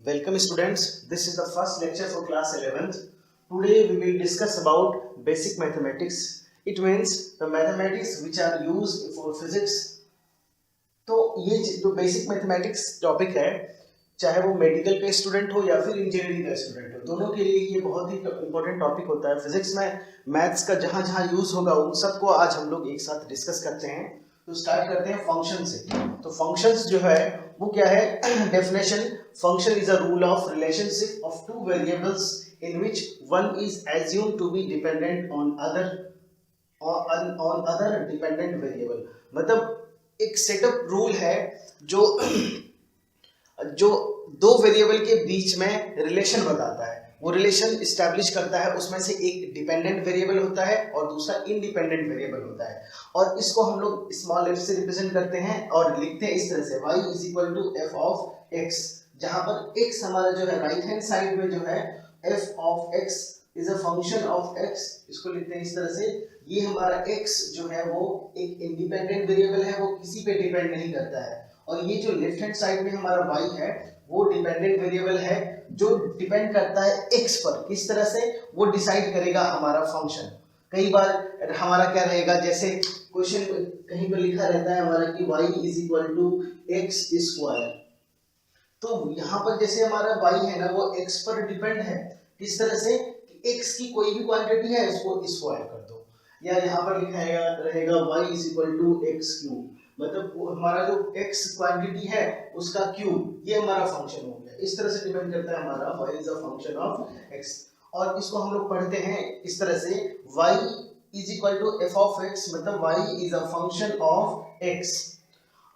Welcome students, this is the first lecture for class 11th. Today we will discuss about basic mathematics. It means the mathematics which are used for physics. तो ये जो basic mathematics topic है, चाहे वो medical का student हो या फिर इंजीनियरिंग का स्टूडेंट हो, दोनों के लिए ये बहुत ही इंपॉर्टेंट टॉपिक होता है। फिजिक्स में मैथ्स का जहाँ जहाँ यूज होगा उन सबको आज हम लोग एक साथ डिस्कस करते हैं। तो स्टार्ट करते हैं फंक्शन से। तो फंक्शंस जो है वो क्या है? Definition: function is a rule of relationship of two variables in which one is assumed to be dependent on other dependent variable. मतलब एक सेटअप रूल है जो जो दो वेरिएबल के बीच में रिलेशन बताता है। वो रिलेशन इस्टेब्लिश करता है, उसमें से एक डिपेंडेंट वेरिएबल होता है और दूसरा इंडिपेंडेंट वेरिएबल होता है। और इसको हम लोग स्मॉल f से रिप्रेजेंट करते हैं और लिखते हैं इस तरह से y is equal to f of x, जहां पर x हमारा जो है राइट हैंड साइड में जो है f of x is a function of x, इसको लिखते हैं इस तरह से। ये हमारा x जो है वो एक इंडिपेंडेंट वेरिएबल है, वो किसी पे डिपेंड नहीं करता है। और ये जो लेफ्ट हैंड साइड में हमारा y है वो डिपेंडेंट वेरिएबल है जो डिपेंड करता है x पर। किस तरह से? वो डिसाइड करेगा हमारा फंक्शन। कई बार हमारा क्या रहेगा, जैसे क्वेश्चन कहीं पर लिखा रहता है हमारा कि y is equal to x square. तो यहाँ पर जैसे हमारा y है ना वो x पर डिपेंड है। किस तरह से? x की कोई भी क्वांटिटी है उसको स्क्वायर कर दो। या यहाँ पर लिखा रहेगा y is equal to x cube, मतलब हमारा जो x क्वांटिटी है उसका क्यूब, ये हमारा फंक्शन हो गया। इस तरह से डिपेंड करता है हमारा y is a function of x। और इसको हम लोग पढ़ते हैं इस तरह से y is equal to f of x, मतलब y is a function of x।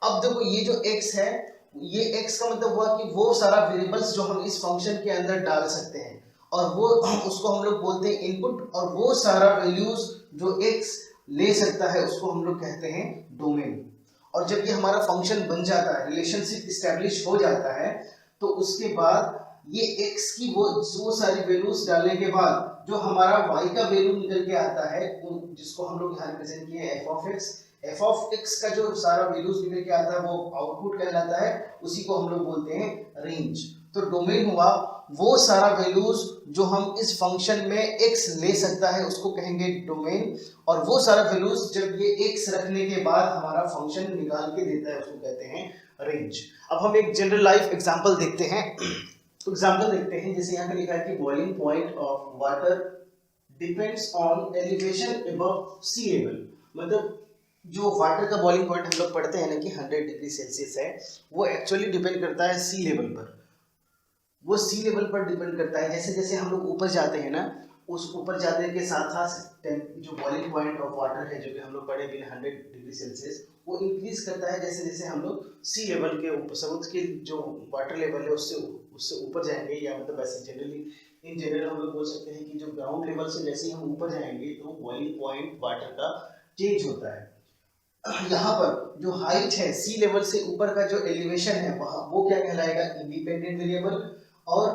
अब देखो ये जो x है, ये x का मतलब हुआ कि वो सारा वेरिएबल्स जो हम इस फंक्शन के अंदर डाल सकते हैं और वो उसको हम लोग बोलते हैं इनपुट। और वो सारा वैल्यूज जो x ले सकता है उसको हम लोग कहते हैं डोमेन। और जब ये हमारा फंक्शन बन जाता है, रिलेशनशिप एस्टेब्लिश हो जाता है, तो उसके बाद ये x की वो सारी वैल्यूज डालने के बाद जो हमारा y का वैल्यू निकल के आता है, जिसको हम लोग यहाँ रिप्रेजेंट किए हैं f ऑफ x का जो सारा वैल्यूज निकल के आता है वो आउटपुट कहलाता है। उसी को हम लोग बोलते हैं रेंज। तो डोमेन हुआ वो सारा वैल्यूज जो हम इस फंक्शन में x ले सकता है उसको कहेंगे डोमेन। और वो सारा वैल्यूज जब ये x रखने के बाद हमारा फंक्शन निकाल के देता है उसको कहते हैं रेंज। अब हम एक जनरल लाइफ एग्जांपल देखते हैं। तो एग्जांपल देखते हैं, जैसे यहाँ पे लिखा है कि boiling point of water depends on elevation above sea level. मतलब जो वाटर का बॉइलिंग पॉइंट हम लोग पढ़ते हैं ना कि 100 डिग्री सेल्सियस है, वो एक्चुअली डिपेंड करता है सी लेवल पर। वो सी लेवल पर डिपेंड करता है। जैसे जैसे हम लोग ऊपर जाते हैं ना, उस ऊपर जाने के साथ साथ जो बॉइलिंग पॉइंट ऑफ वाटर है जो कि हम लोग पढ़े बिना 100 डिग्री सेल्सियस, वो इंक्रीज करता है जैसे जैसे हम लोग सी लेवल के ऊपर, समुद्र के जो वाटर लेवल है उससे ऊपर जाएंगे। या मतलब वैसे इन जनरल हम लोग बोल सकते हैं कि जो ग्राउंड लेवल से जैसे हम ऊपर जाएंगे तो बॉइलिंग पॉइंट वाटर का चेंज होता है। यहाँ पर जो हाइट है, सी लेवल से ऊपर का जो एलिवेशन है वो क्या कहलाएगा? Independent variable. और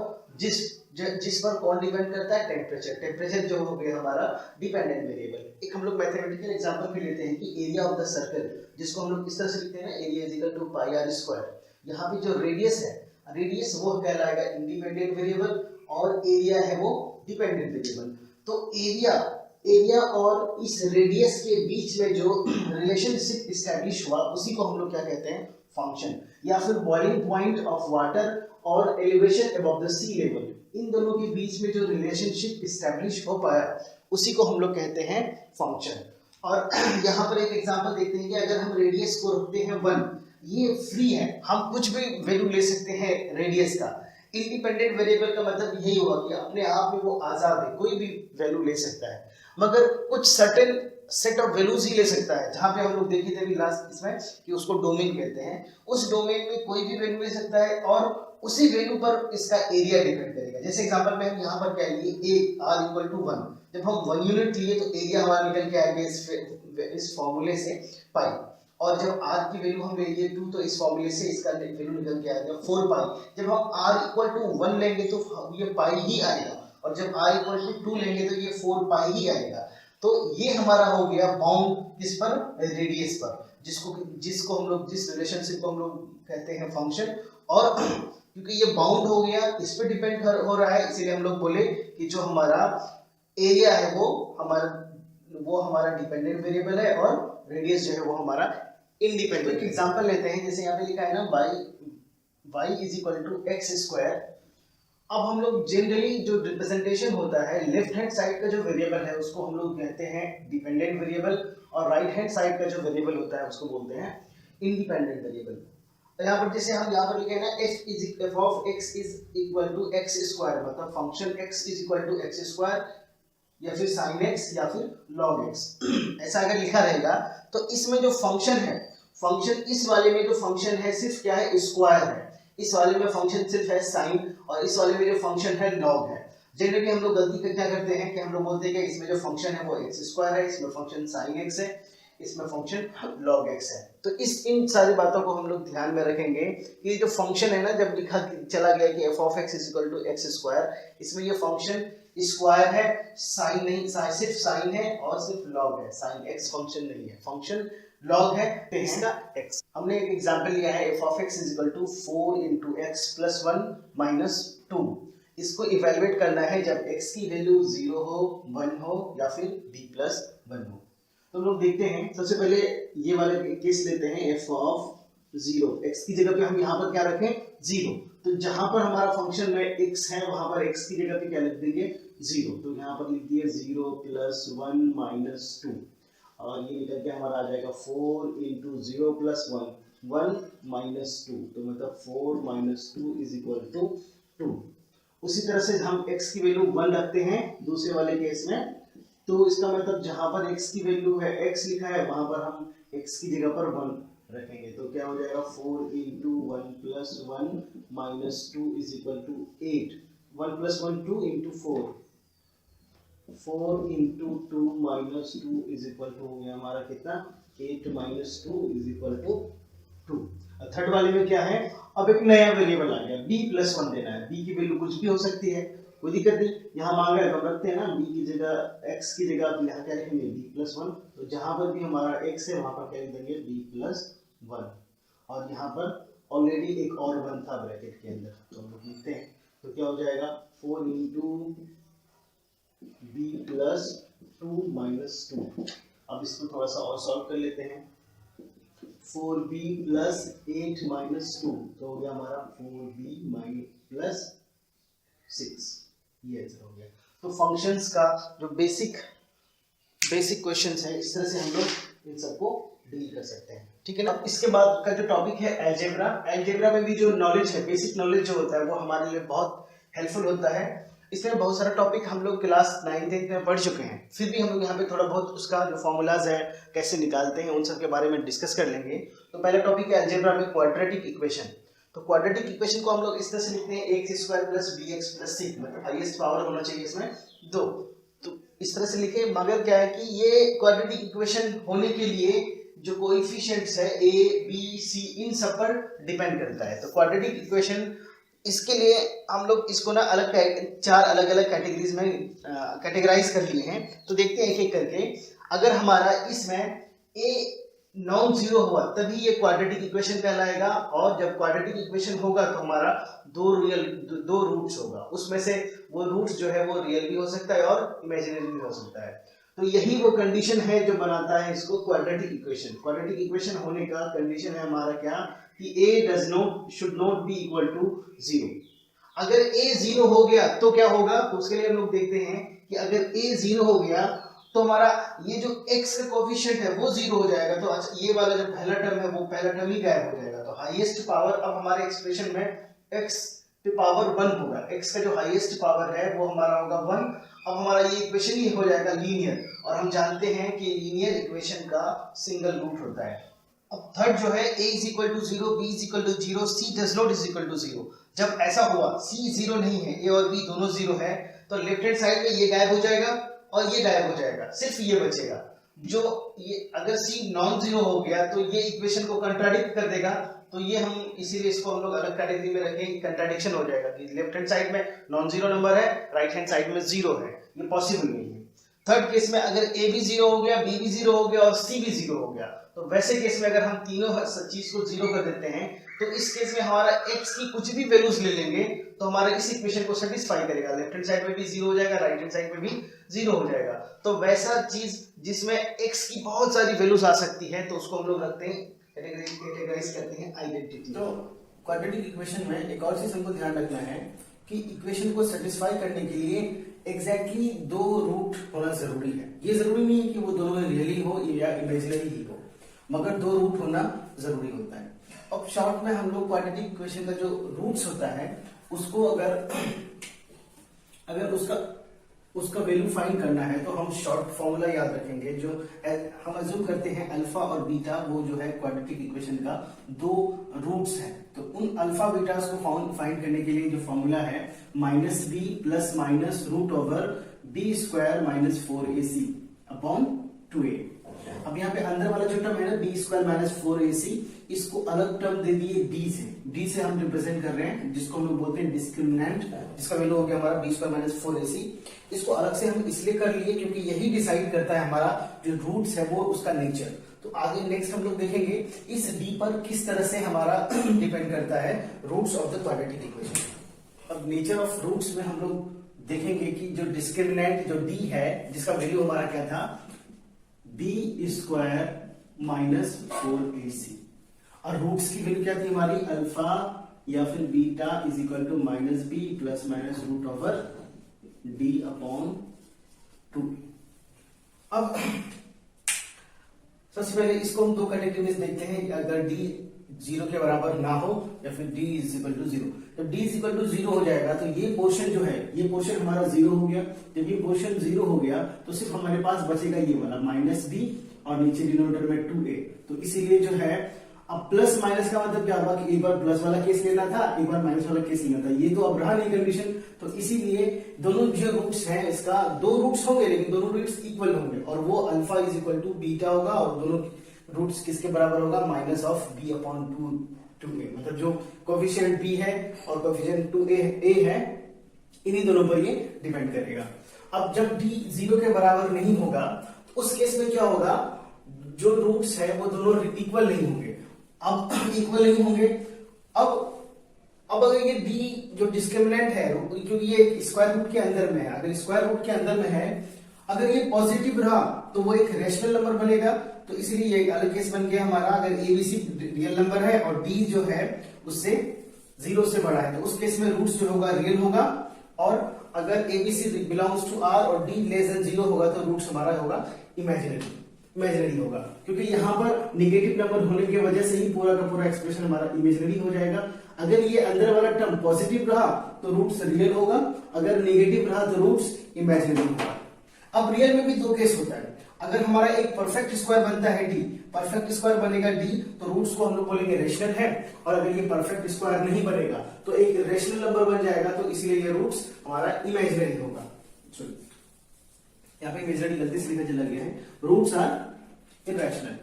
जिस पर कौन डिपेंड करता है? टेम्परेचर जो हो गया हमारा डिपेंडेंट वेरिएबल। एक हम लोग मैथमेटिकल एग्जांपल भी लेते हैं कि एरिया ऑफ द सर्कल, जिसको हम लोग इस तरह से लिखते हैं ना, area is equal to pi r square. यहाँ पे जो रेडियस है, रेडियस वो कहलाएगा इंडिपेंडेंट वेरिएबल और एरिया है वो डिपेंडेंट वेरिएबल। तो एरिया और इस रेडियस के बीच में जो रिलेशनशिप एस्टैब्लिश हुआ उसी को हम लोग क्या कहते हैं? फंक्शन। या फिर बॉइलिंग पॉइंट ऑफ वाटर और elevation above the sea level, इन दोनों के बीच में जो रिलेशनशिप एस्टैब्लिश हो पाया उसी को हम लोग कहते हैं फंक्शन। और यहाँ पर एक एग्जांपल देखते हैं कि अगर हम रेडियस को रखते हैं 1, ये फ्री है, हम कुछ भी वैल्यू ले सकते हैं रेडियस का। इंडिपेंडेंट वेरिएबल का मतलब यही हुआ कि अपने आप में वो आजाद है, कोई भी वैल्यू ले सकता है, मगर कुछ सर्टेन सेट ऑफ वैल्यूज ही ले सकता है। जहां पे हम लोग देखे थे अभी लास्ट इसमें कि उसको डोमेन कहते हैं। उस डोमेन में कोई भी वैल्यू ले सकता है और उसी वैल्यू पर इसका एरिया डिपेंड करेगा। जैसे एग्जांपल में हम यहाँ पर क्या लिए, a r इक्वल टू 1, जब हम 1 यूनिट लिए तो एरिया हमारा निकल के आएगा इस फॉर्मूले से पाई। और जब r की वैल्यू हम ले लिए 2 तो इस फॉर्मूले से इसका वैल्यू निकल के आएगा 4 पाई। जब हम r इक्वल टू 1 लेंगे तो ये पाई ही आएगा, और जब r इक्वल टू 2 लेंगे तो ये 4 पाई ही आएगा। तो ये हमारा हो गया बाउंड किस पर? रेडियस पर, जिसको हम लोग जिस रिलेशनशिप को हम लोग कहते हैं फंक्शन। और क्योंकि ये बाउंड हो गया, इस पे डिपेंड हो रहा है, इसीलिए हम लोग बोले कि जो हमारा एरिया है वो हमारा डिपेंडेंट वेरिएबल है और रेडियस जो है वो हमारा इंडिपेंडेंट। एक एग्जांपल लेते हैं, जैसे यहाँ पे लिखा है ना y is equal to x square. अब हम लोग जनरली जो रिप्रेजेंटेशन होता है लेफ्ट हैंड साइड का जो वेरिएबल है उसको हम लोग कहते हैं डिपेंडेंट वेरिएबल, और राइट हैंड साइड का जो वेरिएबल होता है उसको बोलते हैं इंडिपेंडेंट वेरिएबल। तो यहाँ पर जैसे हम यहाँ पर लिखे हैं ना f of x is equal to x square, मतलब function x is equal to x square या फिर sin x या फिर log x, ऐसा अगर लिखा रहेगा तो इसमें जो फंक्शन है, फंक्शन इस वाले में जो फंक्शन है सिर्फ क्या है, स्क्वायर है। इस वाले में फंक्शन सिर्फ है साइन, और इस वाले में जो फंक्शन है लॉग है। जनरली हम लोग गलती क्या करते हैं कि हम लोग बोलते हैं कि इसमें जो फंक्शन है वो एक्स स्क्वायर है, इसमें फंक्शन साइन एक्स है, इसमें फंक्शन लॉग एक्स है। तो इन सारी बातों को हम लोग ध्यान में रखेंगे कि जो फंक्शन है ना, जब लिखा चला गया कि f of x is equal to x square, इसमें ये फंक्शन स्क्वायर है, साइन नहीं, सिर्फ साइन है और सिर्फ लॉग है, साइन एक्स फंक्शन नहीं है, फंक्शन लॉग है इसका x। हमने एक एग्जांपल लिया है f of x is equal to 4 into x plus 1 minus 2। इसको इवैल्यूएट करना है जब x की वैल्यू 0 हो, 1 हो या फिर b plus 1 हो। तो हम लोग देखते हैं, सबसे पहले ये वाला केस लेते हैं f ऑफ 0। x की जगह पे हम यहाँ पर क्या रखें, 0। तो जहां पर हमारा फंक्शन में x है वहां पर x की जगह पे क्या लिख देंगे, 0। तो यहाँ पर लिख दिए 0 plus 1 minus 2, और ये निकल के हमारा आ जाएगा 4 into 0 plus 1 minus 2, तो मतलब 4 minus 2 is equal to 2। उसी तरह से हम x की वैल्यू 1 रखते हैं दूसरे वाले केस में, तो इसका मतलब जहां पर x की वैल्यू है, x लिखा है, वहां पर हम x की जगह पर 1 रखेंगे। तो क्या हो जाएगा 4 into 1 plus 1 minus 2 is equal to 8। 1 plus 1 2 into 4, 4 into 2 minus 2 is equal to, हो गया हमारा कितना, 8 minus 2 is equal to 2। Third वाले में क्या है, अब एक नया वेरिएबल आ गया, b plus 1 देना है। b की वैल्यू कुछ भी हो सकती है, कोई दिक्कत नहीं, यहाँ मांगा है तो रखते हैं ना, b की जगह x की जगह आप यहाँ क्या लिखेंगे, b plus 1। तो जहाँ पर भी हमारा x है वहाँ पर क्या लिख देंगे, b plus 1, और यहाँ पर ऑलरेडी एक और 1 था ब्रैकेट के अंदर, तो हम लोग लिखते हैं। तो क्या हो जाएगा 4 into b plus 2 minus 2। अब इसको थोड़ा सा और सॉल्व कर लेते हैं। 4b plus 8 minus 2, तो हो गया हमारा 4b plus 6, ये आंसर हो गया। तो फंक्शंस का जो बेसिक क्वेश्चंस है, इस तरह से हम लोग इन सबको डील कर सकते हैं, ठीक है ना। इसके बाद का जो टॉपिक है अलजेब्रा, अलजेब्रा में भी जो नॉलेज है, बेसिक नॉलेज जो होता है वो हमारे लिए बहुत हेल्पफुल होता है। इसमें बहुत सारा टॉपिक हम लोग क्लास 9th में पढ़ चुके हैं, फिर भी हम लोग यहाँ पे थोड़ा बहुत उसका जो फॉर्मूलाज है कैसे निकालते हैं उन सब के बारे में डिस्कस कर लेंगे। तो पहला टॉपिक है अलजेब्रा में क्वाड्रेटिक इक्वेशन। तो क्वाड्रेटिक इक्वेशन को हम लोग इस तरह से लिखते हैं, x square plus b x plus c, मतलब हाईएस्ट पावर होना चाहिए इसमें 2। तो इस तरह से लिखे, मगर क्या है कि ये क्वाड्रेटिक इक्वेशन होने के लिए जो कोएफिशिएंट्स है ए बी सी इन सब पर डिपेंड करता है। तो क्वाड्रेटिक इक्वेशन, इसके लिए हम लोग इसको ना चार अलग अलग कैटेगरीज में कैटेगराइज कर लिए हैं। तो देखते हैं एक एक करके। अगर हमारा इसमें ए नॉन जीरो हुआ तभी ये क्वाड्रेटिक इक्वेशन कहलाएगा, और जब क्वाड्रेटिक इक्वेशन होगा तो हमारा दो रूट्स होगा, उसमें से वो रूट्स जो है वो रियल भी हो सकता है और इमेजिनरी भी हो सकता है। तो यही वो कंडीशन है जो बनाता है इसको क्वाड्रेटिक इक्वेशन। क्वाड्रेटिक इक्वेशन होने का कंडीशन है हमारा क्या, कि a should not be equal to 0। अगर a 0 हो गया तो क्या होगा, तो उसके लिए हम लोग देखते हैं कि अगर a 0 हो गया तो हमारा ये जो x का कोएफिशिएंट है वो 0 हो जाएगा। तो अच्छा, ये वाला जो पहला टर्म है वो पहला टर्म ही गायब हो जाएगा। तो हाईएस्ट पावर अब हमारे एक्सप्रेशन में x की पावर 1 होगा, x का जो हाईएस्ट पावर है वो हमारा होगा 1। अब हमारा ये इक्वेशन ही हो जाएगा लीनियर, और हम जानते हैं कि लीनियर इक्वेशन का सिंगल रूट होता है। अब थर्ड जो है a is equal to 0, b is equal to 0, c does not is equal to 0। जब ऐसा हुआ c 0 नहीं है, a और b दोनों 0 है, तो लेफ्ट हैंड साइड में ये गायब हो जाएगा और ये गायब हो जाएगा, सिर्फ ये बचेगा। जो ये अगर c नॉन जीरो हो गया तो ये इक्वेशन को कंट्राडिक्ट कर देगा। तो ये हम इसीलिए इसको हम लोग अलग कैटेगरी में रखें, कंट्राडिक्शन हो जाएगा कि लेफ्ट हैंड साइड में नॉन जीरो नंबर है, राइट हैंड साइड में 0 है, ये पॉसिबल नहीं है। थर्ड केस में अगर a भी 0 हो गया, b भी 0 हो गया और c भी 0 हो गया, तो वैसे केस में अगर हम तीनों चीज को 0 कर देते हैं तो इस केस में हमारा x की कुछ भी वैल्यूज ले लेंगे तो हमारा इस इक्वेशन को सेटिस्फाई करेगा, लेफ्ट हैंड साइड में भी 0 हो जाएगा, राइट हैंड साइड में भी 0 हो जाएगा। तो वैसा चीज जिसमें x की बहुत सारी वैल्यूज आ सकती है तो उसको हम लोग रखते हैं, कैटेगराइज करते हैं आइडेंटिटी। तो क्वाड्रेटिक इक्वेशन में एक और चीज हमको ध्यान रखना है कि इक्वेशन को सेटिस्फाई करने के लिए एग्जैक्टली दो रूट होना जरूरी है। ये जरूरी नहीं है कि वो दोनों रियली हो या इमेजिनरी ही हो, मगर दो रूट होना जरूरी होता है। अब शॉर्ट में हम लोग क्वाड्रेटिक इक्वेशन का जो रूट्स होता है उसको अगर उसका वैल्यू फाइंड करना है तो हम शॉर्ट फॉर्मूला याद रखेंगे, जो हम अज्यूम करते हैं अल्फा और बीटा वो जो है क्वाड्रेटिक इक्वेशन का दो रूट्स हैं। तो उन अल्फा बीटास को फाइंड करने के लिए जो फॉर्मूला है minus b plus minus root over b square minus 4ac upon 2a। अब यहाँ पे अंदर वाला जो टर्म है ना बी स्क्वायर माइनस 4ac, इसको अलग टर्म दे दिए डी से हम रिप्रेजेंट कर रहे हैं, जिसको हम लोग बोलते हैं डिस्क्रिमिनेंट, जिसका वैल्यू हो गया हमारा बी स्क्वायर माइनस 4ac। इसको अलग से हम इसलिए कर लिए क्योंकि यही डिसाइड करता है हमारा जो रूट्स है वो उसका नेचर। तो आगे नेक्स्ट हम लोग देखेंगे इस डी पर किस तरह से हमारा डिपेंड करता है roots of the quadratic equation. अब नेचर ऑफ रूट्स में हम लोग देखेंगे कि जो डिस्क्रिमिनेंट जो डी है जिसका वैल्यू हमारा क्या था बी स्क्वायर माइनस 4ac, और रूट्स की वैल्यू क्या थी हमारी अल्फा या फिर beta is equal to minus b plus minus root over D upon 2। अब सबसे पहले इसको हम दो कैटेगरी में देखते हैं, अगर डी 0 के बराबर ना हो या फिर डी इज इक्वल टू 0। जब डी इज इक्वल टू 0 हो जाएगा तो ये पोर्शन जो है ये पोर्शन हमारा 0 हो गया। जब ये पोर्शन 0 हो गया तो सिर्फ हमारे पास बचेगा ये वाला माइनस बी और नीचे डिनोमिनेटर में 2a। तो इसीलिए जो है अब प्लस माइनस का मतलब क्या होगा कि एक बार प्लस वाला केस लेना था, एक बार माइनस वाला केस लेना था, ये तो अब रहा नहीं कंडीशन। तो इसीलिए दोनों जो रूट्स हैं इसका दो रूट्स होंगे लेकिन दोनों रूट्स इक्वल होंगे और वो alpha is equal to beta होगा और दोनों रूट्स किसके बराबर होगा minus of B upon 2a। मतलब जो कोफिशिएंट b है और कोफिशिएंट 2a है इन्हीं दोनों पर ये डिपेंड करेगा। अब जब d 0 के बराबर नहीं होगा तो उस केस में क्या होगा, जो रूट्स है वो दोनों इक्वल नहीं होंगे। अब इक्वल नहीं होंगे, अब अगर ये d जो डिस्क्रिमिनेंट है क्योंकि ये स्क्वायर रूट के अंदर में है, अगर स्क्वायर रूट के अंदर में है अगर ये पॉजिटिव रहा तो वो एक रेशनल नंबर बनेगा। तो इसलिए ये एक अलग केस बन गया हमारा, अगर एबीसी रियल नंबर है और डी जो है उससे 0 से बड़ा है तो उस केस में रूट्स जो होगा रियल होगा, और अगर एबीसी बिलोंग्स टू आर और डी लेस देन 0 होगा तो रूट्स हमारा होगा इमेजिनरी होगा, क्योंकि यहाँ पर निगेटिव नंबर होने की वजह से ही पूरा का पूरा एक्सप्रेशन हमारा इमेजिनरी हो जाएगा। अगर ये अंदर वाला टर्म पॉजिटिव रहा तो रूट्स रियल होगा, अगर नेगेटिव रहा तो रूट्स इमेजिनरी होगा। अब रियल में भी दो केस होता है, अगर हमारा एक परफेक्ट स्क्वायर बनता है डी, परफेक्ट स्क्वायर बनेगा डी तो रूट्स को हम लोग बोलेंगे रेशनल है, और अगर ये परफेक्ट स्क्वायर नहीं बनेगा तो एक रेशनल नंबर बन जाएगा, तो इसलिए ये रूट्स हमारा इमेजिनरी होगा। यहाँ पे इमेजिनरी गलती से लिखा चला गया है, रूट्स आर इरेशनल।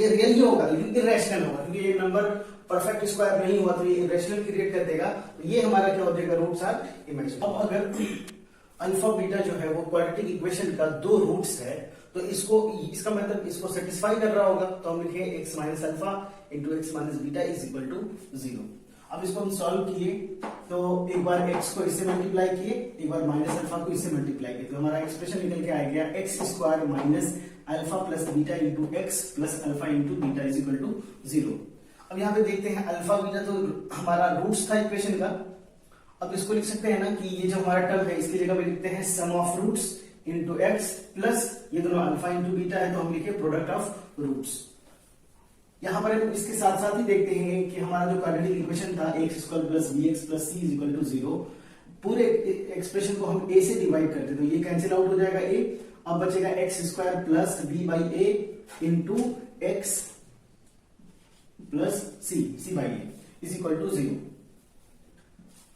ये रियल ही होगा लेकिन इरेशनल होगा, क्योंकि ये नंबर परफेक्ट स्क्वायर नहीं हुआ तो ये इरेशनल क्रिएट कर देगा। तो ये हमारा क्या हो जाएगा, रूट्स आर इमेजिनरी। अब अगर अल्फा बीटा जो है वो क्वाड्रेटिक इक्वेशन का दो रूट्स है तो इसका मतलब इसको सेटिस्फाई कर रहा होगा, तो हम लिखे x minus alpha into x minus beta is equal to 0। अब इसको हम सॉल्व किए तो एक बार x को इससे मल्टीप्लाई किए, एक बार माइनस अल्फा को इससे मल्टीप्लाई किए, तो हमारा एक्सप्रेशन निकल के आ गया x square minus alpha plus beta into x plus alpha into beta is equal to 0। अब यहाँ पे देखते हैं अल्फा बीटा तो हमारा रूट्स था इक्वेशन का। अब इसको लिख सकते हैं ना कि ये जो हमारा टर्म है इसकी जगह पे लिखते हैं sum of roots into x plus ये दोनों अल्फा इंटू बीटा है तो हम लिखे प्रोडक्ट ऑफ रूट्स। यहाँ पर इसके साथ साथ ही देखते हैं कि हमारा जो क्वाड्रेटिक इक्वेशन था x square plus b x plus c is equal to 0, पूरे एक्सप्रेशन को हम ए से डिवाइड करते तो ये कैंसिल आउट हो जाएगा ए। अब बचेगा x square plus b by a into x plus c by a is equal to 0।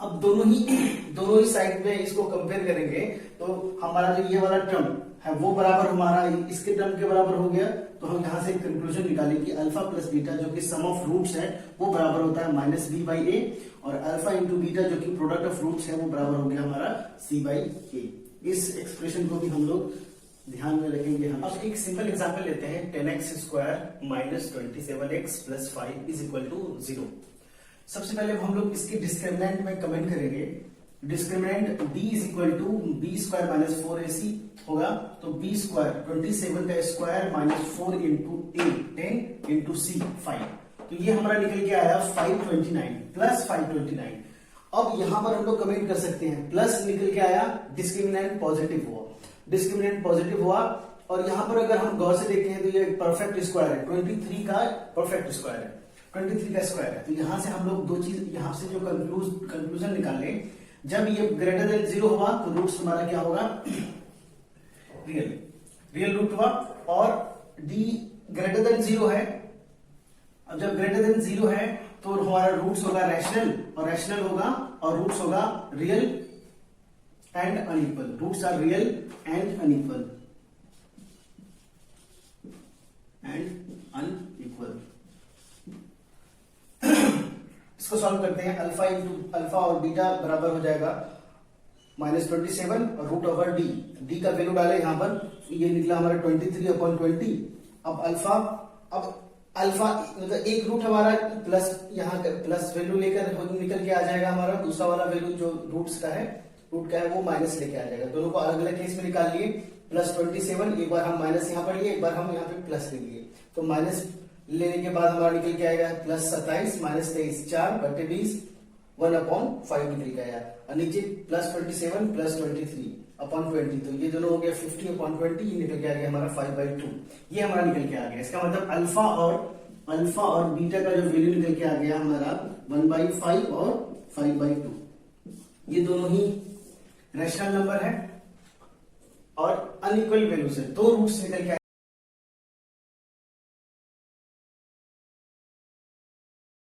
अब दोनों ही साइड में इसको कंपेयर करेंगे तो हमारा जो ये वाला टर्म है वो बराबर हमारा इसके टर्म के बराबर हो गया, तो हम यहां से कंक्लूजन निकालें कि अल्फा प्लस बीटा जो कि सम ऑफ रूट्स है वो बराबर होता है माइनस बी बाई ए, और अल्फा इंटू बीटा जो कि प्रोडक्ट ऑफ रूट्स है वो बराबर हो गया हमारा सी बाई ए। इस एक्सप्रेशन को भी हम लोग ध्यान में रखेंगे हम। अब एक सिंपल एग्जांपल लेते हैं, 10x square minus 27x plus 5 is equal to 0। सबसे पहले हम लोग इसके डिस्क्रिमिनेंट में कमेंट करेंगे। Discriminant b is equal to b square minus 4ac होगा, तो b स्क्वायर 27 का square minus 4 into a 10 into c 5, तो ये हमारा निकल के आया 529 प्लस 529। अब यहां पर हम लोग कमेंट कर सकते हैं, प्लस निकल के आया, डिस्क्रिमिनेंट पॉजिटिव हुआ, डिस्क्रिमिनेंट पॉजिटिव हुआ, और यहां पर अगर हम गौर से देखते हैं तो ये परफेक्ट स्क्वायर है, 23 का परफेक्ट स्क्वायर है, 23 का स्क्वायर है। तो यहां से हम लोग दो चीज, यहां से जो कंक्लूजन निकाल लें, जब ये ग्रेटर देन 0 हुआ तो रूट्स हमारा क्या होगा, रियल रूट हुआ, और d ग्रेटर देन 0 है। अब जब ग्रेटर देन 0 है तो हमारा रूट्स होगा रैशनल, और रैशनल होगा और रूट्स होगा real and unequal, roots are real and unequal इसको सॉल्व करते हैं। अल्फा इंटू अल्फा और बीटा बराबर हो जाएगा -27 और रूट ओवर डी, डी का वैल्यू डाले यहां पर, ये निकला हमारा 23/20। अब अल्फा मतलब एक रूट हमारा प्लस, यहाँ प्लस वैल्यू लेकर निकल के आ जाएगा हमारा, दूसरा वाला वैल्यू जो रूट का है वो माइनस लेके आ जाएगा। दोनों को अलग अलग केस में निकाल लिए, +27, एक बार हम माइनस यहाँ पर लिए, एक बार हम यहाँ पे प्लस ले लिए, तो माइनस लेने के बाद हमारा निकल के आएगा +27 -23 4/20 1/5 निकल के आया, और नीचे +27 +23/20, तो ये दोनों हो गया 50/20, ये निकल के आ गया हमारा 5/2, ये हमारा निकल के आ गया। इसका मतलब अल्फा और बीटा का जो वैल्यू निकल के आ गया हमारा 1/5 और 5/2, ये दोनों ही रैशनल नंबर है और अनइक्वल वैल्यू से दो रूट्स निकल के